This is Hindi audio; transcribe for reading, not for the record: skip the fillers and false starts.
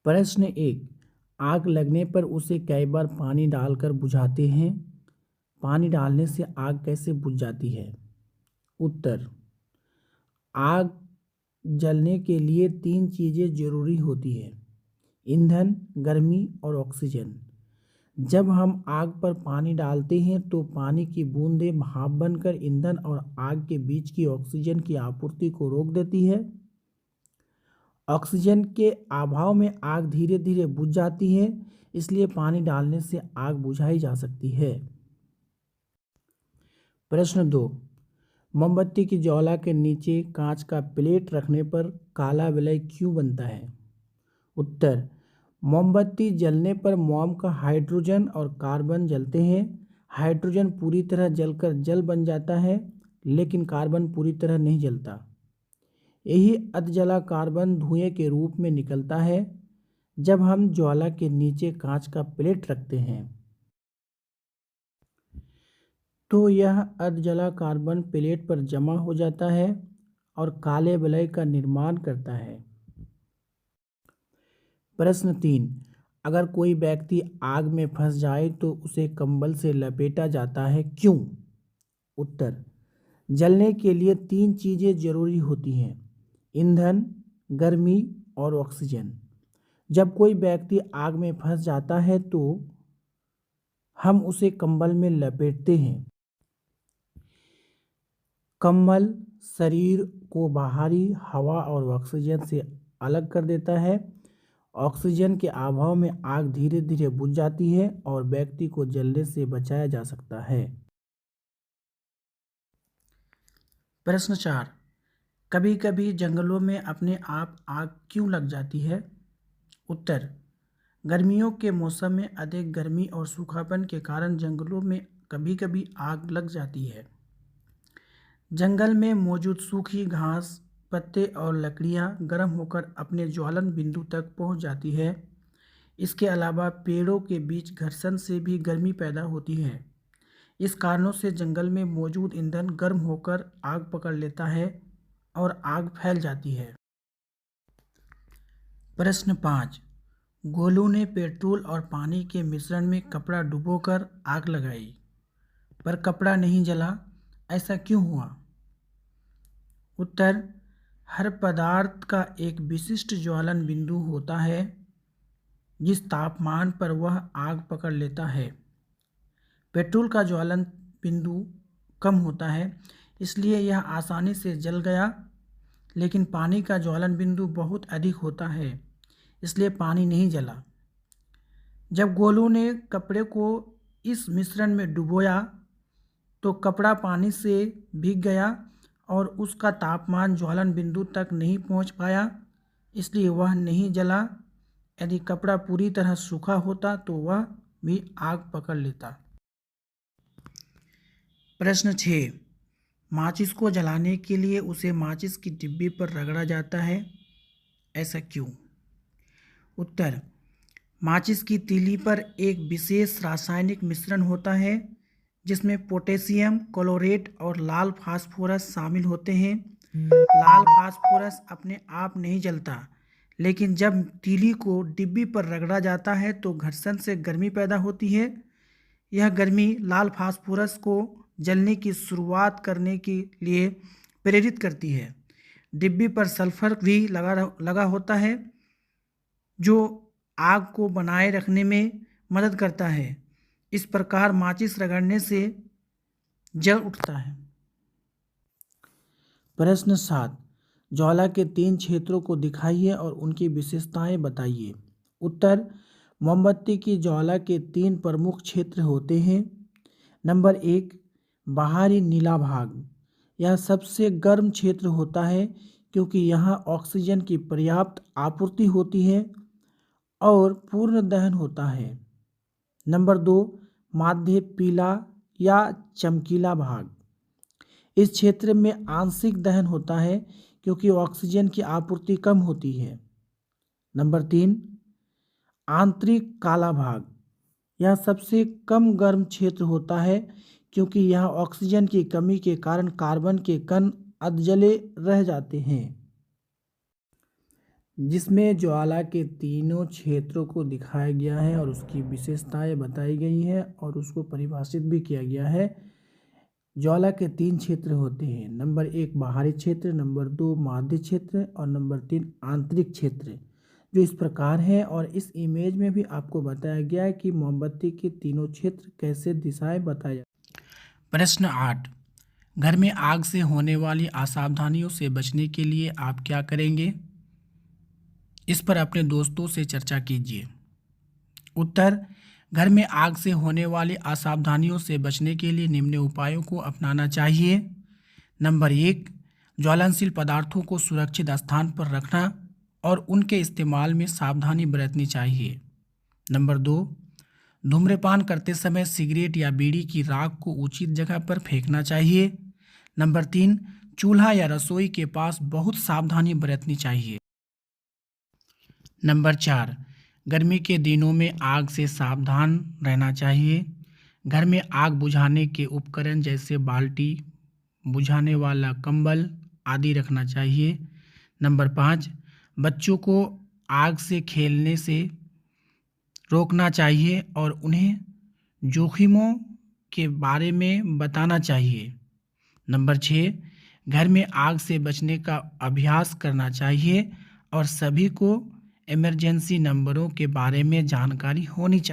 प्रश्न 1। आग लगने पर उसे कई बार पानी डालकर बुझाते हैं। पानी डालने से आग कैसे बुझ जाती है? उत्तर। आग जलने के लिए 3 चीज़ें जरूरी होती है: ईंधन, गर्मी और ऑक्सीजन। जब हम आग पर पानी डालते हैं तो पानी की बूंदें भाप बनकर ईंधन और आग के बीच की ऑक्सीजन की आपूर्ति को रोक देती है। ऑक्सीजन के अभाव में आग धीरे धीरे बुझ जाती है, इसलिए पानी डालने से आग बुझाई जा सकती है। प्रश्न 2। मोमबत्ती की ज्वाला के नीचे कांच का प्लेट रखने पर काला विलय क्यों बनता है? उत्तर। मोमबत्ती जलने पर मोम का हाइड्रोजन और कार्बन जलते हैं। हाइड्रोजन पूरी तरह जलकर जल बन जाता है, लेकिन कार्बन पूरी तरह नहीं जलता। यही अधजला कार्बन धुएं के रूप में निकलता है जब हम ज्वाला के नीचे कांच का प्लेट रखते हैं। तो यह अधजला कार्बन प्लेट पर जमा हो जाता है और काले विलय का निर्माण करता है। प्रश्न 3। अगर कोई व्यक्ति आग में फंस जाए तो उसे कंबल से लपेटा जाता है, क्यों? उत्तर। जलने के लिए 3 चीज़ें जरूरी होती हैं: ईंधन, गर्मी और ऑक्सीजन। जब कोई व्यक्ति आग में फंस जाता है तो हम उसे कंबल में लपेटते हैं। कंबल शरीर को बाहरी हवा और ऑक्सीजन से अलग कर देता है। ऑक्सीजन के अभाव में आग धीरे धीरे बुझ जाती है और व्यक्ति को जलने से बचाया जा सकता है। प्रश्न 4। कभी कभी जंगलों में अपने आप आग क्यों लग जाती है? उत्तर। गर्मियों के मौसम में अधिक गर्मी और सूखापन के कारण जंगलों में कभी कभी आग लग जाती है। जंगल में मौजूद सूखी घास, पत्ते और लकड़ियां गर्म होकर अपने ज्वलन बिंदु तक पहुंच जाती है। इसके अलावा पेड़ों के बीच घर्षण से भी गर्मी पैदा होती है। इस कारणों से जंगल में मौजूद ईंधन गर्म होकर आग पकड़ लेता है और आग फैल जाती है। प्रश्न 5। गोलू ने पेट्रोल और पानी के मिश्रण में कपड़ा डुबोकर आग लगाई, पर कपड़ा नहीं जला। ऐसा क्यों हुआ? उत्तर। हर पदार्थ का एक विशिष्ट ज्वलन बिंदु होता है जिस तापमान पर वह आग पकड़ लेता है। पेट्रोल का ज्वलन बिंदु कम होता है, इसलिए यह आसानी से जल गया, लेकिन पानी का ज्वलन बिंदु बहुत अधिक होता है, इसलिए पानी नहीं जला। जब गोलू ने कपड़े को इस मिश्रण में डुबोया तो कपड़ा पानी से भीग गया और उसका तापमान ज्वलन बिंदु तक नहीं पहुंच पाया, इसलिए वह नहीं जला। यदि कपड़ा पूरी तरह सूखा होता तो वह भी आग पकड़ लेता। प्रश्न 6। माचिस को जलाने के लिए उसे माचिस की डिब्बी पर रगड़ा जाता है, ऐसा क्यों? उत्तर। माचिस की तीली पर एक विशेष रासायनिक मिश्रण होता है जिसमें पोटेशियम क्लोरेट और लाल फास्फोरस शामिल होते हैं। लाल फास्फोरस अपने आप नहीं जलता, लेकिन जब तीली को डिब्बी पर रगड़ा जाता है तो घर्षण से गर्मी पैदा होती है। यह गर्मी लाल फास्फोरस को जलने की शुरुआत करने के लिए प्रेरित करती है। डिब्बी पर सल्फर भी लगा होता है जो आग को बनाए रखने में मदद करता है। इस प्रकार माचिस रगड़ने से जल उठता है। प्रश्न 7। ज्वाला के 3 क्षेत्रों को दिखाइए और उनकी विशेषताएं बताइए। उत्तर। मोमबत्ती की ज्वाला के 3 प्रमुख क्षेत्र होते हैं। नंबर 1, बाहरी नीला भाग। यह सबसे गर्म क्षेत्र होता है क्योंकि यहाँ ऑक्सीजन की पर्याप्त आपूर्ति होती है और पूर्ण दहन होता है। नंबर 2, माध्य पीला या चमकीला भाग। इस क्षेत्र में आंशिक दहन होता है क्योंकि ऑक्सीजन की आपूर्ति कम होती है। नंबर 3, आंतरिक काला भाग। यह सबसे कम गर्म क्षेत्र होता है क्योंकि यह ऑक्सीजन की कमी के कारण कार्बन के कण अधजले रह जाते हैं। जिसमें ज्वाला के तीनों क्षेत्रों को दिखाया गया है और उसकी विशेषताएं बताई गई हैं और उसको परिभाषित भी किया गया है। ज्वाला के 3 क्षेत्र होते हैं। नंबर 1 बाहरी क्षेत्र, नंबर 2 माध्य क्षेत्र और नंबर 3 आंतरिक क्षेत्र, जो इस प्रकार है। और इस इमेज में भी आपको बताया गया है कि मोमबत्ती के तीनों क्षेत्र कैसे दिशाएं बताए जाते हैं। प्रश्न 8, घर में आग से होने वाली असावधानियों से बचने के लिए आप क्या करेंगे? इस पर अपने दोस्तों से चर्चा कीजिए। उत्तर, घर में आग से होने वाली असावधानियों से बचने के लिए निम्न उपायों को अपनाना चाहिए। नंबर 1, ज्वलनशील पदार्थों को सुरक्षित स्थान पर रखना और उनके इस्तेमाल में सावधानी बरतनी चाहिए। नंबर 2, धूम्रपान करते समय सिगरेट या बीड़ी की राख को उचित जगह पर फेंकना चाहिए। नंबर 3, चूल्हा या रसोई के पास बहुत सावधानी बरतनी चाहिए। नंबर 4, गर्मी के दिनों में आग से सावधान रहना चाहिए। घर में आग बुझाने के उपकरण जैसे बाल्टी, बुझाने वाला कंबल आदि रखना चाहिए। नंबर 5, बच्चों को आग से खेलने से रोकना चाहिए और उन्हें जोखिमों के बारे में बताना चाहिए। नंबर 6, घर में आग से बचने का अभ्यास करना चाहिए और सभी को इमरजेंसी नंबरों के बारे में जानकारी होनी चाहिए।